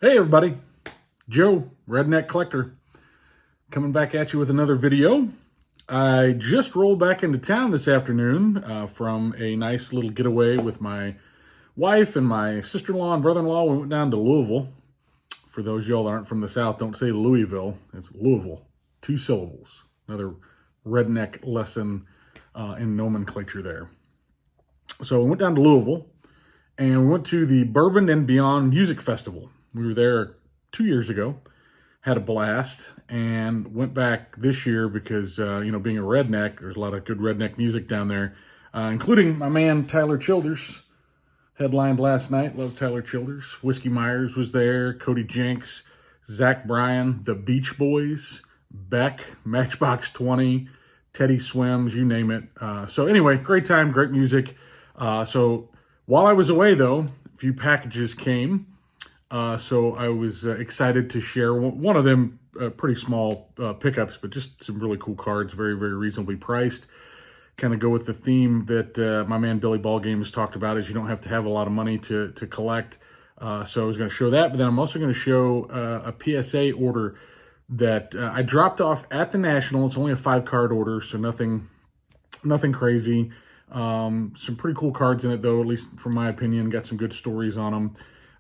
Hey everybody, Joe, Redneck Collector, coming back at you with another video. I just rolled back into town this afternoon from a nice little getaway with my wife and my sister-in-law and brother-in-law. We went down to Louisville. For those of y'all that aren't from the South, don't say Louisville, it's Louisville, 2 syllables. Another redneck lesson in nomenclature there. So we went down to Louisville and we went to the Bourbon and Beyond Music Festival. We were there 2 years ago, had a blast, and went back this year because, being a redneck, there's a lot of good redneck music down there, including my man Tyler Childers, headlined last night. Love Tyler Childers. Whiskey Myers was there, Cody Jenks, Zach Bryan, the Beach Boys, Beck, Matchbox 20, Teddy Swims, you name it. So anyway, great time, great music. So while I was away, though, a few packages came. So I was excited to share one of them, pretty small pickups, but just some really cool cards, very, very reasonably priced. Kind of go with the theme that my man Billy Ballgame has talked about, is you don't have to have a lot of money to collect. So I was going to show that, but then I'm also going to show a PSA order that I dropped off at the National. It's only a 5-card order, so nothing crazy. Some pretty cool cards in it, though, at least from my opinion. Got some good stories on them.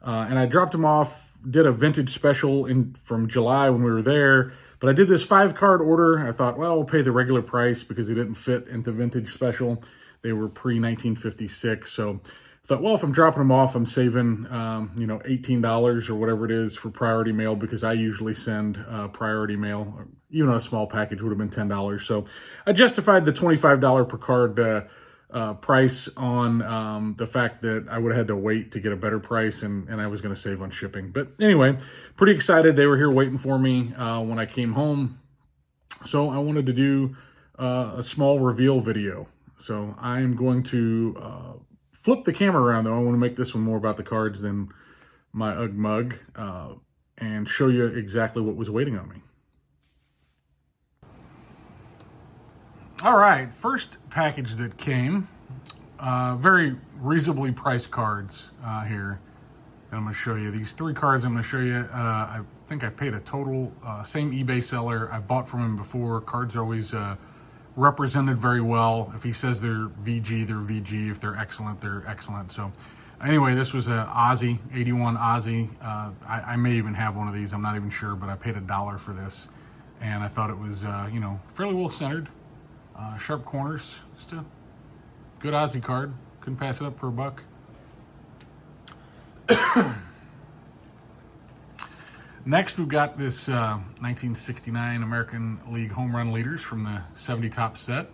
And I dropped them off, did a vintage special from July when we were there. But I did this 5-card order. I thought, well, I'll pay the regular price because they didn't fit into vintage special. They were pre-1956. So I thought, well, if I'm dropping them off, I'm saving, $18 or whatever it is for priority mail, because I usually send priority mail. Even a small package would have been $10. So I justified the $25 per card price on the fact that I would have had to wait to get a better price, and I was going to save on shipping. But anyway, pretty excited. They were here waiting for me when I came home. So I wanted to do a small reveal video. So I'm going to flip the camera around, though. I want to make this one more about the cards than my Ugg mug, and show you exactly what was waiting on me. All right, first package that came, very reasonably priced cards here. And I'm going to show you these 3 cards. I'm going to show you, I think I paid a total, same eBay seller. I bought from him before. Cards are always represented very well. If he says they're VG, they're VG. If they're excellent, they're excellent. So anyway, this was a Aussie, 81 Aussie. I may even have one of these. I'm not even sure, but I paid $1 for this. And I thought it was, fairly well centered. Sharp corners, just a good Aussie card. Couldn't pass it up for $1. Next, we've got this 1969 American League home run leaders from the 70 top set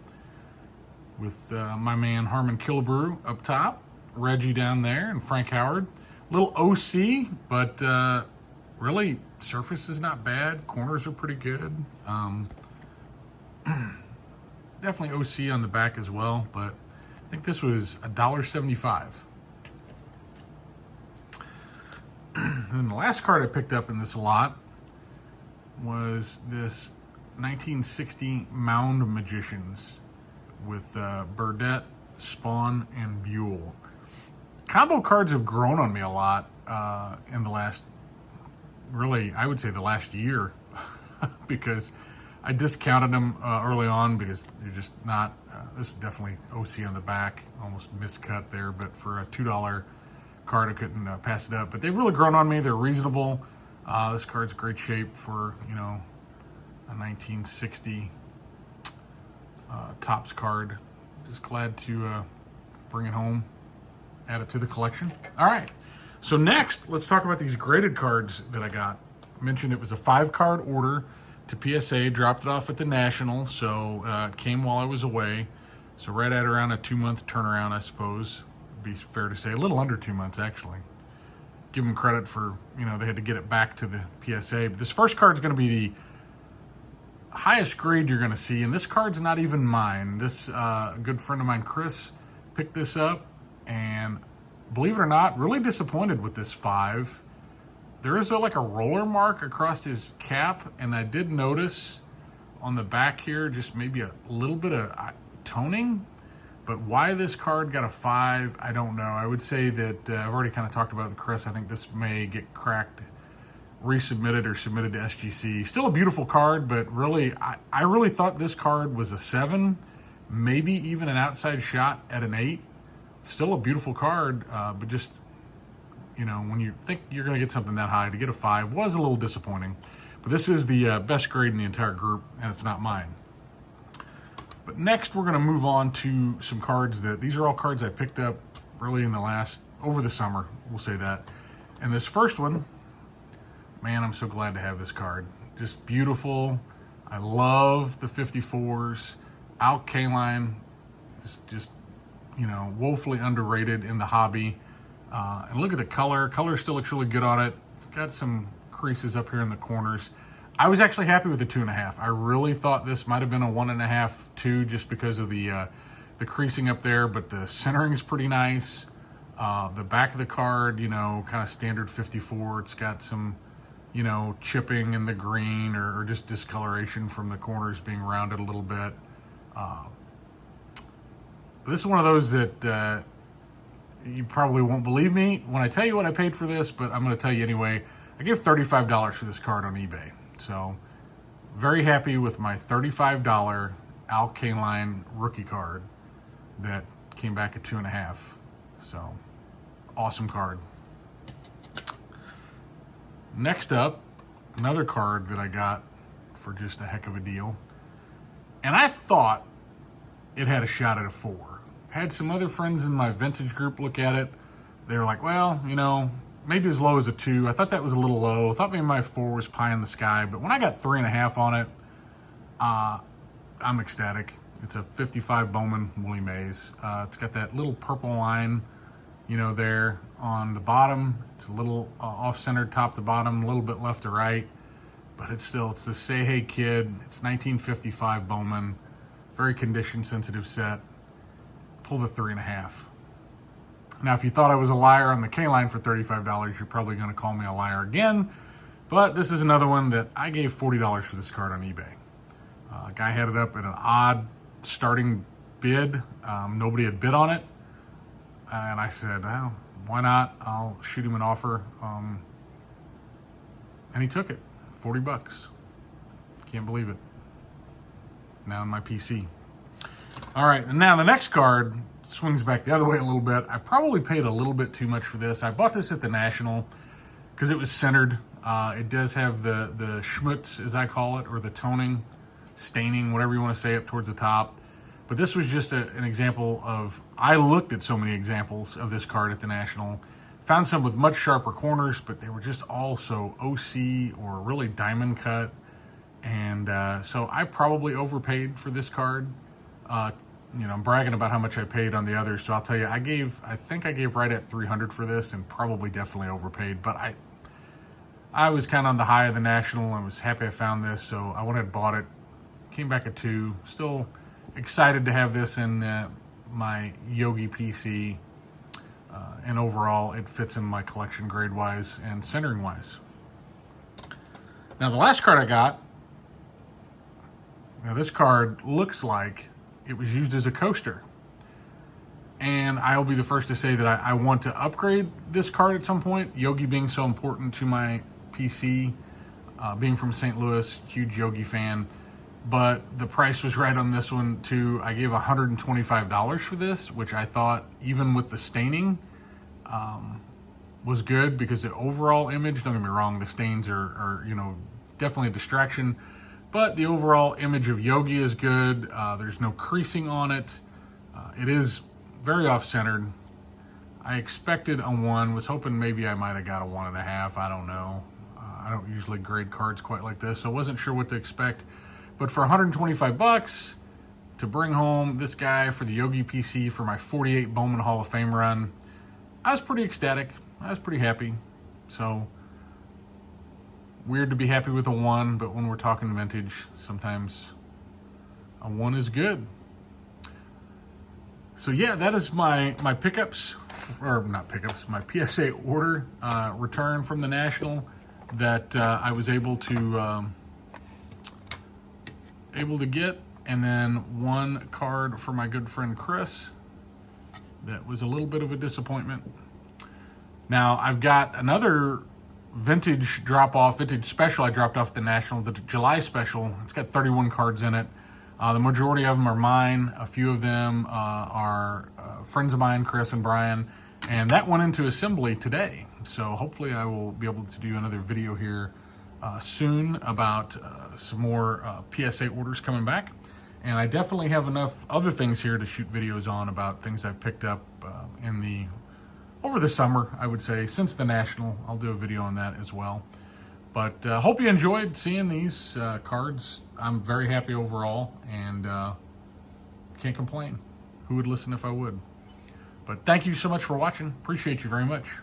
with my man Harmon Killebrew up top, Reggie down there, and Frank Howard. Little OC, but really surface is not bad. Corners are pretty good. Definitely OC on the back as well, but I think this was $1.75. And the last card I picked up in this lot was this 1960 Mound Magicians with Burdette, Spawn, and Buell. Combo cards have grown on me a lot in the last, really, I would say the last year, because I discounted them early on because they're just not, this is definitely OC on the back, almost miscut there, but for a $2 card, I couldn't pass it up. But they've really grown on me. They're reasonable. This card's great shape for, a 1960 Topps card. Just glad to bring it home, add it to the collection. All right, so next, let's talk about these graded cards that I got. I mentioned it was a 5-card order to PSA, dropped it off at the National, so it came while I was away. So right at around a 2-month turnaround, I suppose, would be fair to say. A little under 2 months, actually. Give them credit for, they had to get it back to the PSA. But this first card's going to be the highest grade you're going to see, and this card's not even mine. This good friend of mine, Chris, picked this up, and believe it or not, really disappointed with this 5. There is like a roller mark across his cap, and I did notice on the back here just maybe a little bit of toning, but why this card got a 5, I don't know. I would say that I've already kind of talked about it with Chris. I think this may get cracked resubmitted or submitted to SGC. Still a beautiful card, but really, I really thought this card was a 7, maybe even an outside shot at an 8. Still a beautiful card, but just, you know, when you think you're going to get something that high, to get a 5 was a little disappointing. But this is the best grade in the entire group, and it's not mine. But next, we're going to move on to some cards these are all cards I picked up really over the summer, we'll say that. And this first one, man, I'm so glad to have this card. Just beautiful. I love the 54s. Al Kaline is just, you know, woefully underrated in the hobby. And look at the color. Color still looks really good on it. It's got some creases up here in the corners. I was actually happy with the 2.5. I really thought this might have been a 1.5, 2, just because of the creasing up there, but the centering is pretty nice. The back of the card, you know, kind of standard 54. It's got some, you know, chipping in the green or just discoloration from the corners being rounded a little bit. This is one of those that you probably won't believe me when I tell you what I paid for this, but I'm going to tell you anyway. I gave $35 for this card on eBay. So very happy with my $35 Al Kaline rookie card that came back at 2.5. So awesome card. Next up, another card that I got for just a heck of a deal. And I thought it had a shot at a 4. Had some other friends in my vintage group look at it. They were like, well, you know, maybe as low as a 2. I thought that was a little low. I thought maybe my 4 was pie in the sky. But when I got 3.5 on it, I'm ecstatic. It's a 55 Bowman Willie Mays. It's got that little purple line, you know, there on the bottom. It's a little off-centered top to bottom, a little bit left to right. But it's the Say Hey Kid. It's 1955 Bowman. Very condition-sensitive set. Pull the 3.5. Now, if you thought I was a liar on the K-line for $35, you're probably going to call me a liar again. But this is another one that I gave $40 for this card on eBay. A guy had it up at an odd starting bid. Nobody had bid on it. And I said, oh, why not? I'll shoot him an offer. And he took it. $40. Can't believe it. Now in my PC. All right, and now the next card swings back the other way a little bit. I probably paid a little bit too much for this. I bought this at the National because it was centered. It does have the schmutz, as I call it, or the toning, staining, whatever you want to say, up towards the top. But this was just an example of, I looked at so many examples of this card at the National, found some with much sharper corners, but they were just all so OC or really diamond cut. And so I probably overpaid for this card. You know, I'm bragging about how much I paid on the others, so I'll tell you, I think I gave right at $300 for this, and probably definitely overpaid. But I was kind of on the high of the National. I was happy I found this, so I went ahead and bought it. Came back at 2. Still excited to have this in my Yogi PC, and overall it fits in my collection grade-wise and centering-wise. Now the last card I got. Now this card looks like it was used as a coaster. And I'll be the first to say that I want to upgrade this card at some point. Yogi being so important to my PC, being from St. Louis, huge Yogi fan. But the price was right on this one too. I gave $125 for this, which I thought, even with the staining, was good, because the overall image, don't get me wrong, the stains are you know, definitely a distraction. But the overall image of Yogi is good. There's no creasing on it. It is very off-centered. I expected a 1. Was hoping maybe I might have got a 1.5. I don't know. I don't usually grade cards quite like this, so I wasn't sure what to expect. But for $125 to bring home this guy for the Yogi PC for my 48 Bowman Hall of Fame run, I was pretty ecstatic. I was pretty happy. So weird to be happy with a 1, but when we're talking vintage, sometimes a 1 is good. So yeah, that is my pickups, or not pickups, my PSA order return from the National that I was able to get, and then 1 card for my good friend Chris that was a little bit of a disappointment. Now I've got another vintage drop-off, vintage special I dropped off the National, the July special. It's got 31 cards in it. The majority of them are mine. A few of them are friends of mine, Chris and Brian, and that went into assembly today. So hopefully I will be able to do another video here soon about some more PSA orders coming back. And I definitely have enough other things here to shoot videos on about things I've picked up over the summer, I would say, since the National. I'll do a video on that as well. But hope you enjoyed seeing these cards. I'm very happy overall, and can't complain. Who would listen if I would? But thank you so much for watching. Appreciate you very much.